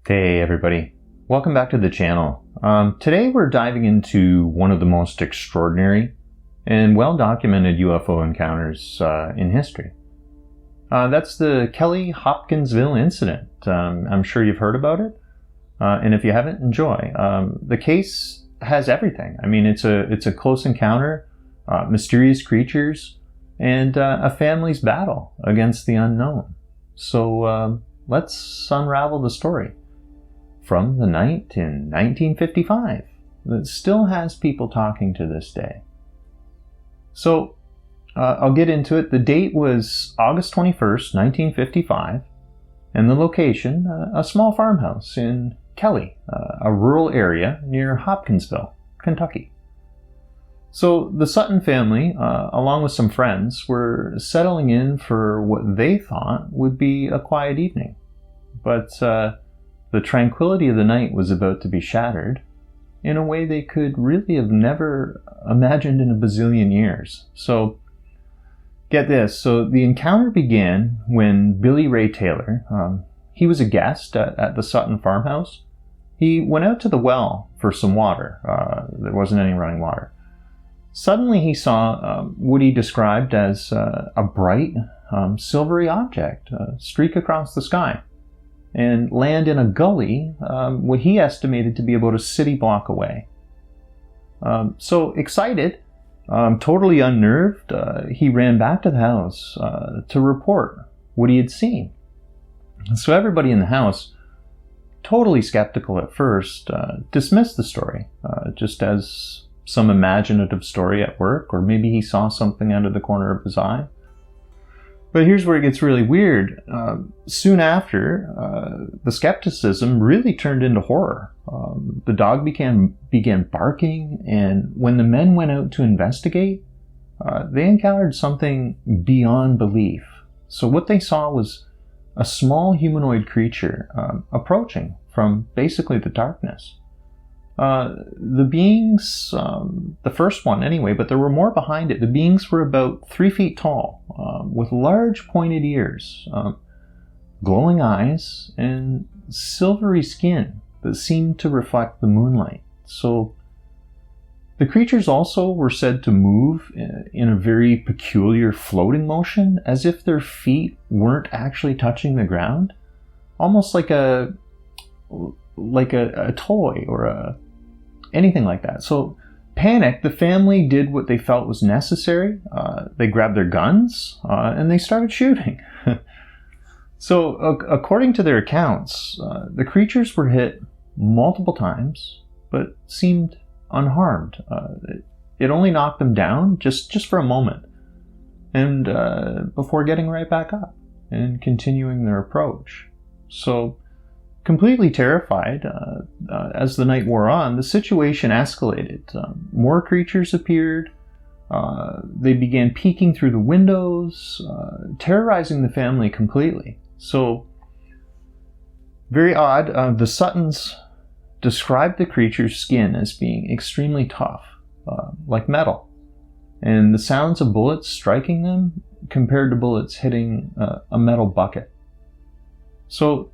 Hey everybody, welcome back to the channel. Today we're diving into one of the most extraordinary and well-documented UFO encounters in history. That's the Kelly-Hopkinsville incident. I'm sure you've heard about it, and if you haven't, enjoy. The case has everything. I mean, it's a close encounter, mysterious creatures, and a family's battle against the unknown. So let's unravel the story from the night in 1955 that still has people talking to this day. So I'll get into it. The date was August 21st, 1955, and the location, a small farmhouse in Kelly, a rural area near Hopkinsville, Kentucky. So the Sutton family, along with some friends, were settling in for what they thought would be a quiet evening. But the tranquility of the night was about to be shattered in a way they could really have never imagined in a bazillion years. So, get this. So, the encounter began when Billy Ray Taylor, he was a guest at the Sutton farmhouse. He went out to the well for some water. There wasn't any running water. Suddenly, he saw what he described as a bright, silvery object streak across the sky and land in a gully, what he estimated to be about a city block away. So excited, totally unnerved, he ran back to the house to report what he had seen. So everybody in the house, totally skeptical at first, dismissed the story, just as some imaginative story at work, or maybe he saw something out of the corner of his eye. But here's where it gets really weird. Soon after, the skepticism really turned into horror. The dog began barking, and when the men went out to investigate, they encountered something beyond belief. So what they saw was a small humanoid creature approaching from basically the darkness. The beings, the first one anyway, but there were more behind it. The beings were about 3 feet tall, with large pointed ears, glowing eyes, and silvery skin that seemed to reflect the moonlight. So the creatures also were said to move in a very peculiar floating motion, as if their feet weren't actually touching the ground, almost like a toy or anything like that. So panicked, the family did what they felt was necessary. They grabbed their guns and they started shooting. So according to their accounts, the creatures were hit multiple times but seemed unharmed. It only knocked them down just for a moment, and before getting right back up and continuing their approach. So completely terrified, as the night wore on, the situation escalated. More creatures appeared. They began peeking through the windows, terrorizing the family completely. So, very odd. The Suttons described the creature's skin as being extremely tough, like metal, and the sounds of bullets striking them compared to bullets hitting a metal bucket. So,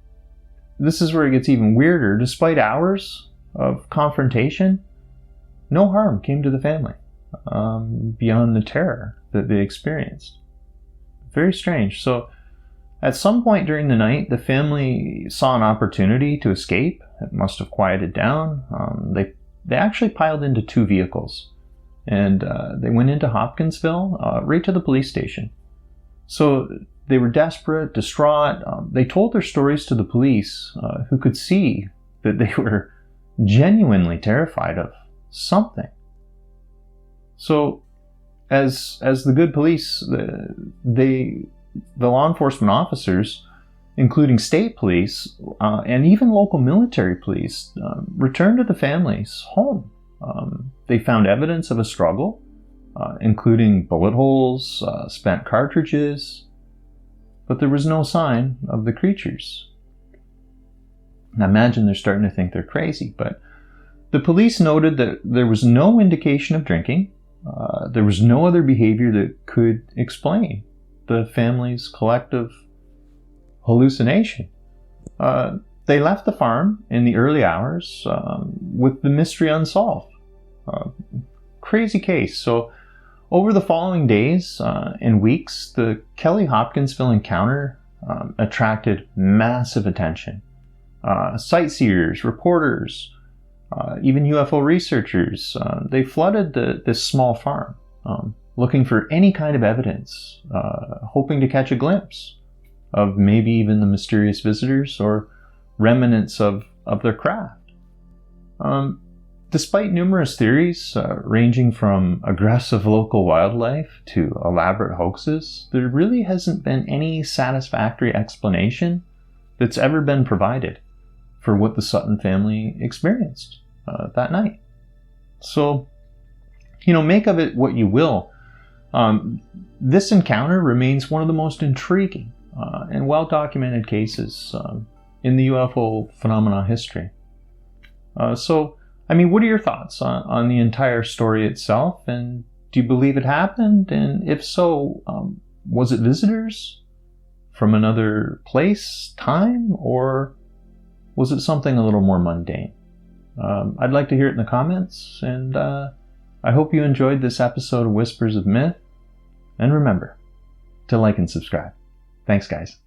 this is where it gets even weirder. Despite hours of confrontation, no harm came to the family beyond the terror that they experienced. Very strange. So at some point during the night, the family saw an opportunity to escape. It must have quieted down. They actually piled into 2 vehicles, and they went into Hopkinsville, right to the police station. So they were desperate, distraught. They told their stories to the police, who could see that they were genuinely terrified of something. So, as the good police, the law enforcement officers, including state police and even local military police, returned to the family's home. They found evidence of a struggle, including bullet holes, spent cartridges, but there was no sign of the creatures. I imagine they're starting to think they're crazy, but the police noted that there was no indication of drinking. There was no other behavior that could explain the family's collective hallucination. they left the farm in the early hours with the mystery unsolved. Crazy case. So over the following days and weeks, the Kelly-Hopkinsville encounter attracted massive attention. Sightseers, reporters, even UFO researchers, they flooded this small farm, looking for any kind of evidence, hoping to catch a glimpse of maybe even the mysterious visitors or remnants of their craft. Despite numerous theories ranging from aggressive local wildlife to elaborate hoaxes, there really hasn't been any satisfactory explanation that's ever been provided for what the Sutton family experienced that night. So, make of it what you will. This encounter remains one of the most intriguing and well-documented cases in the UFO phenomena history. What are your thoughts on the entire story itself? And do you believe it happened? And if so, was it visitors from another place, time, or was it something a little more mundane? I'd like to hear it in the comments, and I hope you enjoyed this episode of Whispers of Myth. And remember to like and subscribe. Thanks, guys.